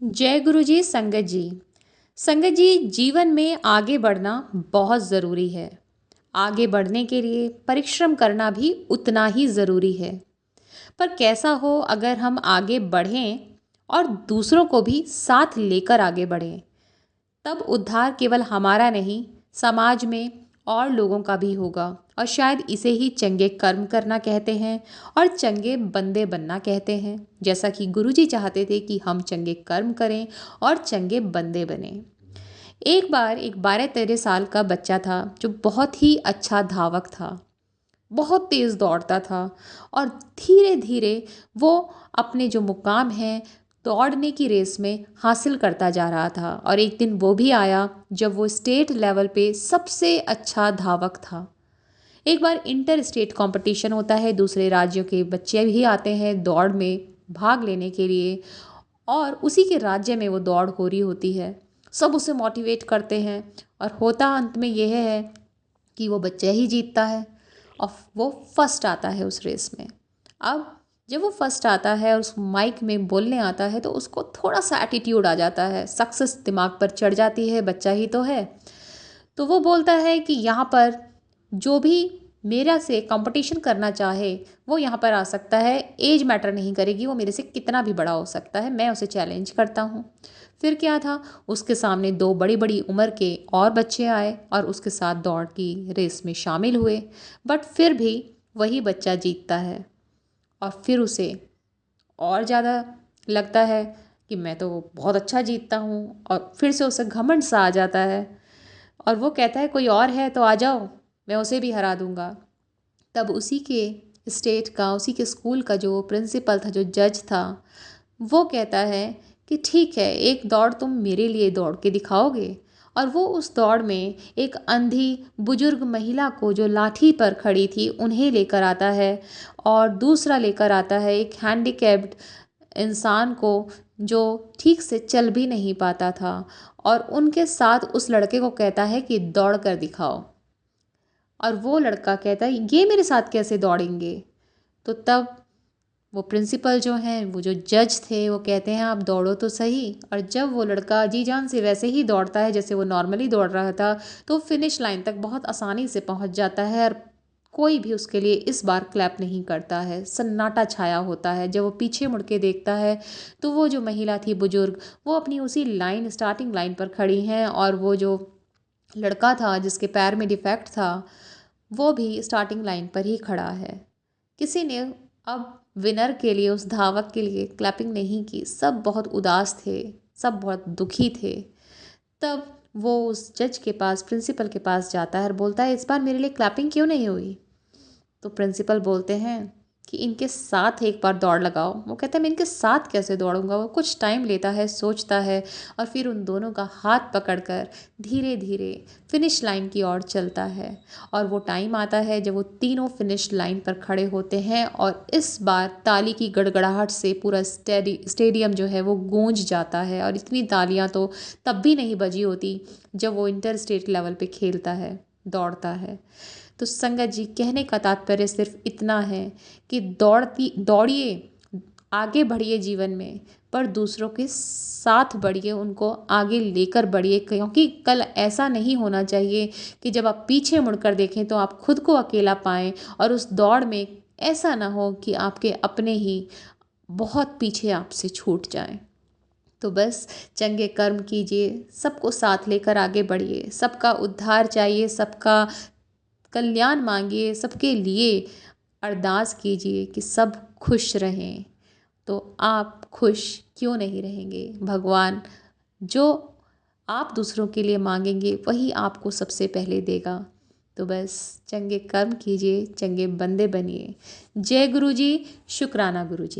जय गुरु जी। संगत जी। संगत जी, जीवन में आगे बढ़ना बहुत ज़रूरी है। आगे बढ़ने के लिए परिश्रम करना भी उतना ही ज़रूरी है। पर कैसा हो अगर हम आगे बढ़ें और दूसरों को भी साथ लेकर आगे बढ़ें, तब उद्धार केवल हमारा नहीं, समाज में और लोगों का भी होगा। और शायद इसे ही चंगे कर्म करना कहते हैं और चंगे बंदे बनना कहते हैं। जैसा कि गुरुजी चाहते थे कि हम चंगे कर्म करें और चंगे बंदे बने। एक बार एक 12-13 साल का बच्चा था जो बहुत ही अच्छा धावक था, बहुत तेज़ दौड़ता था और धीरे धीरे वो अपने जो मुकाम है दौड़ने की रेस में हासिल करता जा रहा था। और एक दिन वो भी आया जब वो स्टेट लेवल पे सबसे अच्छा धावक था। एक बार इंटर स्टेट कंपटीशन होता है, दूसरे राज्यों के बच्चे भी आते हैं दौड़ में भाग लेने के लिए, और उसी के राज्य में वो दौड़ हो रही होती है। सब उसे मोटिवेट करते हैं और होता अंत में यह है कि वो बच्चा ही जीतता है और वो फर्स्ट आता है उस रेस में। अब जब वो फर्स्ट आता है और उस माइक में बोलने आता है तो उसको थोड़ा सा एटीट्यूड आ जाता है, सक्सेस दिमाग पर चढ़ जाती है, बच्चा ही तो है। तो वो बोलता है कि यहाँ पर जो भी मेरा से कंपटीशन करना चाहे वो यहाँ पर आ सकता है, एज मैटर नहीं करेगी, वो मेरे से कितना भी बड़ा हो सकता है, मैं उसे चैलेंज करता हूँ। फिर क्या था, उसके सामने दो बड़ी बड़ी उम्र के और बच्चे आए और उसके साथ दौड़ की रेस में शामिल हुए। बट फिर भी वही बच्चा जीतता है और फिर उसे और ज़्यादा लगता है कि मैं तो बहुत अच्छा जीतता हूँ, और फिर से उसे घमंड सा आ जाता है और वो कहता है कोई और है तो आ जाओ, मैं उसे भी हरा दूँगा। तब उसी के स्टेट का, उसी के स्कूल का जो प्रिंसिपल था, जो जज था, वो कहता है कि ठीक है, एक दौड़ तुम मेरे लिए दौड़ के दिखाओगे। और वो उस दौड़ में एक अंधी बुजुर्ग महिला को जो लाठी पर खड़ी थी उन्हें लेकर आता है, और दूसरा लेकर आता है एक हैंडीकैप्ड इंसान को जो ठीक से चल भी नहीं पाता था, और उनके साथ उस लड़के को कहता है कि दौड़ कर दिखाओ। और वो लड़का कहता है ये मेरे साथ कैसे दौड़ेंगे। तो तब वो प्रिंसिपल जो हैं, वो जो जज थे, वो कहते हैं आप दौड़ो तो सही। और जब वो लड़का जी जान से वैसे ही दौड़ता है जैसे वो नॉर्मली दौड़ रहा था, तो फिनिश लाइन तक बहुत आसानी से पहुंच जाता है और कोई भी उसके लिए इस बार क्लैप नहीं करता है। सन्नाटा छाया होता है। जब वो पीछे मुड़ के देखता है तो वो जो महिला थी बुजुर्ग, वो अपनी उसी लाइन, स्टार्टिंग लाइन पर खड़ी हैं, और वो जो लड़का था जिसके पैर में डिफेक्ट था वो भी स्टार्टिंग लाइन पर ही खड़ा है। किसी ने अब विनर के लिए, उस धावक के लिए क्लैपिंग नहीं की। सब बहुत उदास थे, सब बहुत दुखी थे। तब वो उस जज के पास, प्रिंसिपल के पास जाता है और बोलता है इस बार मेरे लिए क्लैपिंग क्यों नहीं हुई। तो प्रिंसिपल बोलते हैं कि इनके साथ एक बार दौड़ लगाओ। वो कहता है मैं इनके साथ कैसे दौड़ूंगा। वो कुछ टाइम लेता है, सोचता है, और फिर उन दोनों का हाथ पकड़कर धीरे धीरे फिनिश लाइन की ओर चलता है। और वो टाइम आता है जब वो तीनों फिनिश लाइन पर खड़े होते हैं, और इस बार ताली की गड़गड़ाहट से पूरा स्टेडियम जो है वो गूंज जाता है। और इतनी तालियां तो तब भी नहीं बजी होती जब वो इंटर स्टेट लेवल पे खेलता है, दौड़ता है। तो संगत जी, कहने का तात्पर्य सिर्फ इतना है कि दौड़िए, आगे बढ़िए जीवन में, पर दूसरों के साथ बढ़िए, उनको आगे लेकर बढ़िए। क्योंकि कल ऐसा नहीं होना चाहिए कि जब आप पीछे मुड़कर देखें तो आप खुद को अकेला पाएं, और उस दौड़ में ऐसा ना हो कि आपके अपने ही बहुत पीछे आपसे छूट जाएं। तो बस चंगे कर्म कीजिए, सबको साथ लेकर आगे बढ़िए, सबका उद्धार चाहिए, सबका कल्याण मांगिए, सबके लिए अरदास कीजिए कि सब खुश रहें। तो आप खुश क्यों नहीं रहेंगे। भगवान जो आप दूसरों के लिए मांगेंगे वही आपको सबसे पहले देगा। तो बस चंगे कर्म कीजिए, चंगे बंदे बनिए। जय गुरु जी। शुक्राना गुरु जी।